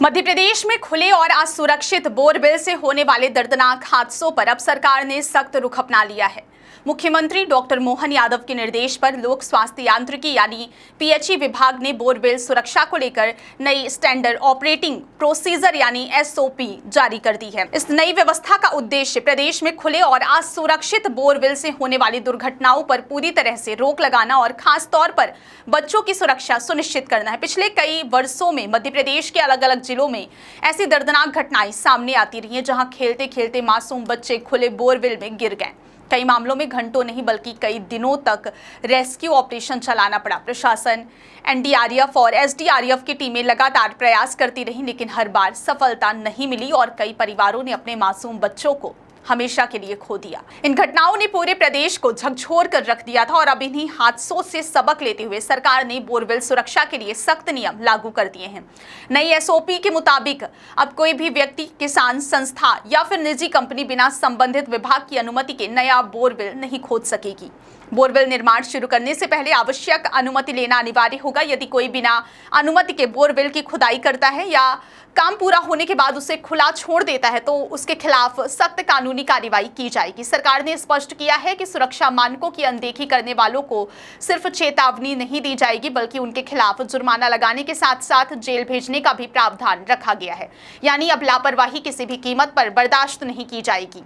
मध्य प्रदेश में खुले और असुरक्षित बोरवेल से होने वाले दर्दनाक हादसों पर अब सरकार ने सख्त रुख अपना लिया है। मुख्यमंत्री डॉक्टर मोहन यादव के निर्देश पर लोक स्वास्थ्य यांत्रिकी यानी पीएचई विभाग ने बोरवेल सुरक्षा को लेकर नई स्टैंडर्ड ऑपरेटिंग प्रोसीजर यानी एसओपी जारी कर दी है। इस नई व्यवस्था का उद्देश्य प्रदेश में खुले और असुरक्षित बोरवेल से होने वाली दुर्घटनाओं पर पूरी तरह से रोक लगाना और खास तौर पर बच्चों की सुरक्षा सुनिश्चित करना है। पिछले कई वर्षों में मध्य प्रदेश के अलग अलग जिलों में ऐसी दर्दनाक घटनाएं सामने आती रही हैं, जहां खेलते खेलते मासूम बच्चे खुले बोरवेल में गिर गए। कई मामलों में घंटों नहीं बल्कि कई दिनों तक रेस्क्यू ऑपरेशन चलाना पड़ा। प्रशासन, एनडीआरएफ और एसडीआरएफ की टीमें लगातार प्रयास करती रही, लेकिन हर बार सफलता नहीं मिली और कई परिवारों ने अपने मासूम बच्चों को हमेशा के लिए खो दिया। इन घटनाओं ने पूरे प्रदेश को झकझोर कर रख दिया था और अब इन्हीं हादसों से सबक लेते हुए सरकार ने बोरवेल सुरक्षा के लिए सख्त नियम लागू कर दिए हैं। नई एसओपी के मुताबिक अब कोई भी व्यक्ति, किसान, संस्था या फिर निजी कंपनी बिना संबंधित विभाग की अनुमति के नया बोरवेल नहीं खोद सकेगी। बोरवेल निर्माण शुरू करने से पहले आवश्यक अनुमति लेना अनिवार्य होगा। यदि कोई बिना अनुमति के बोरवेल की खुदाई करता है या काम पूरा होने के बाद उसे खुला छोड़ देता है तो उसके खिलाफ सख्त कानूनी कार्रवाई की जाएगी। सरकार ने स्पष्ट किया है कि सुरक्षा मानकों की अनदेखी करने वालों को सिर्फ चेतावनी नहीं दी जाएगी, बल्कि उनके खिलाफ जुर्माना लगाने के साथ साथ जेल भेजने का भी प्रावधान रखा गया है। यानी अब लापरवाही किसी भी कीमत पर बर्दाश्त नहीं की जाएगी।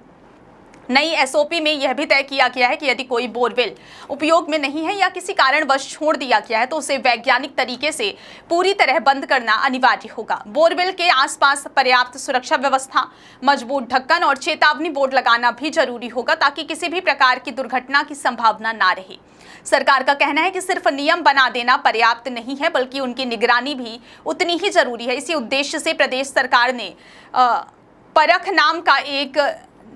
नई एसओपी में यह भी तय किया गया है कि यदि कोई बोरवेल उपयोग में नहीं है या किसी कारणवश छोड़ दिया गया है तो उसे वैज्ञानिक तरीके से पूरी तरह बंद करना अनिवार्य होगा। बोरवेल के आसपास पर्याप्त सुरक्षा व्यवस्था, मजबूत ढक्कन और चेतावनी बोर्ड लगाना भी जरूरी होगा ताकि किसी भी प्रकार की दुर्घटना की संभावना ना रहे। सरकार का कहना है कि सिर्फ नियम बना देना पर्याप्त नहीं है, बल्कि उनकी निगरानी भी उतनी ही जरूरी है। इसी उद्देश्य से प्रदेश सरकार ने परख नाम का एक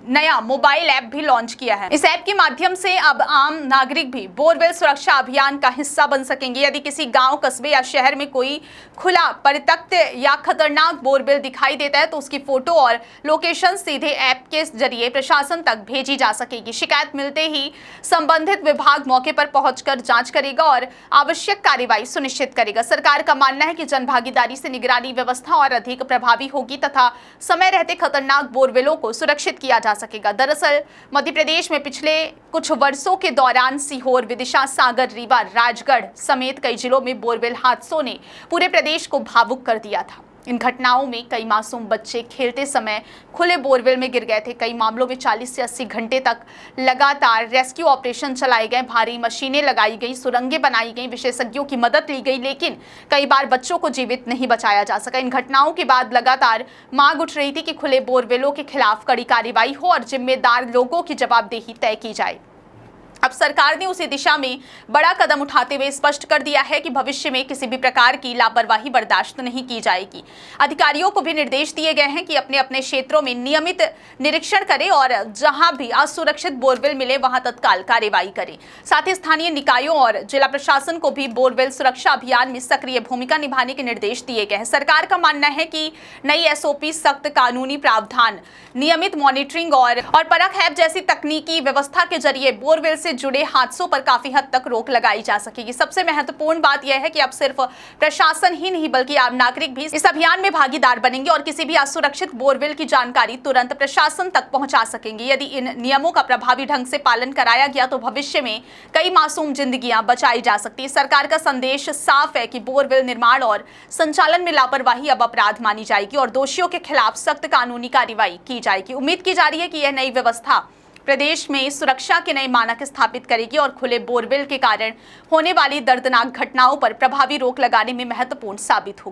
नया मोबाइल ऐप भी लॉन्च किया है। इस ऐप के माध्यम से अब आम नागरिक भी बोरवेल सुरक्षा अभियान का हिस्सा बन सकेंगे। यदि किसी गांव, कस्बे या शहर में कोई खुला, परित्यक्त या खतरनाक बोरवेल दिखाई देता है तो उसकी फोटो और लोकेशन सीधे ऐप के जरिए प्रशासन तक भेजी जा सकेगी। शिकायत मिलते ही संबंधित विभाग मौके पर पहुंचकर जांच करेगा और आवश्यक कार्रवाई सुनिश्चित करेगा। सरकार का मानना है कि जनभागीदारी से निगरानी व्यवस्था और अधिक प्रभावी होगी तथा समय रहते खतरनाक बोरवेलों को सुरक्षित किया जा सकेगा। दरअसल मध्य प्रदेश में पिछले कुछ वर्षों के दौरान सीहोर, विदिशा, सागर, रीवा, राजगढ़ समेत कई जिलों में बोरवेल हादसों ने पूरे प्रदेश को भावुक कर दिया था। इन घटनाओं में कई मासूम बच्चे खेलते समय खुले बोरवेल में गिर गए थे। कई मामलों में 40 से 80 घंटे तक लगातार रेस्क्यू ऑपरेशन चलाए गए, भारी मशीनें लगाई गई, सुरंगें बनाई गई, विशेषज्ञों की मदद ली गई, लेकिन कई बार बच्चों को जीवित नहीं बचाया जा सका। इन घटनाओं के बाद लगातार मांग उठ रही थी कि खुले बोरवेलों के खिलाफ कड़ी कार्रवाई हो और जिम्मेदार लोगों की जवाबदेही तय की जाए। अब सरकार ने उसी दिशा में बड़ा कदम उठाते हुए स्पष्ट कर दिया है कि भविष्य में किसी भी प्रकार की लापरवाही बर्दाश्त नहीं की जाएगी। अधिकारियों को भी निर्देश दिए गए हैं कि अपने अपने क्षेत्रों में नियमित निरीक्षण करें और जहां भी असुरक्षित बोरवेल मिले वहां तत्काल कार्रवाई करें। साथ ही स्थानीय निकायों और जिला प्रशासन को भी बोरवेल सुरक्षा अभियान में सक्रिय भूमिका निभाने के निर्देश दिए गए हैं। सरकार का मानना है कि नई एसओपी सख्त कानूनी प्रावधान, नियमित मॉनिटरिंग और परख ऐप जैसी तकनीकी व्यवस्था के जरिए बोरवेल से जुड़े हादसों पर काफी हद तक रोक लगाई जा सकेगी। सबसे महत्वपूर्ण बात यह है कि अब सिर्फ प्रशासन ही नहीं बल्कि आम नागरिक भी इस अभियान में भागीदार बनेंगे और किसी भी असुरक्षित बोरवेल की जानकारी तुरंत प्रशासन तक पहुंचा सकेंगे। यदि इन नियमों का प्रभावी ढंग से पालन कराया गया तो भविष्य में कई मासूम जिंदगियां बचाई जा सकती है। सरकार का संदेश साफ है कि बोरवेल निर्माण और संचालन में लापरवाही अब अपराध मानी जाएगी और दोषियों के खिलाफ सख्त कानूनी कार्रवाई की जाएगी। उम्मीद की जा रही है कि यह नई व्यवस्था प्रदेश में सुरक्षा के नए मानक स्थापित करेगी और खुले बोरवेल के कारण होने वाली दर्दनाक घटनाओं पर प्रभावी रोक लगाने में महत्वपूर्ण साबित होगी।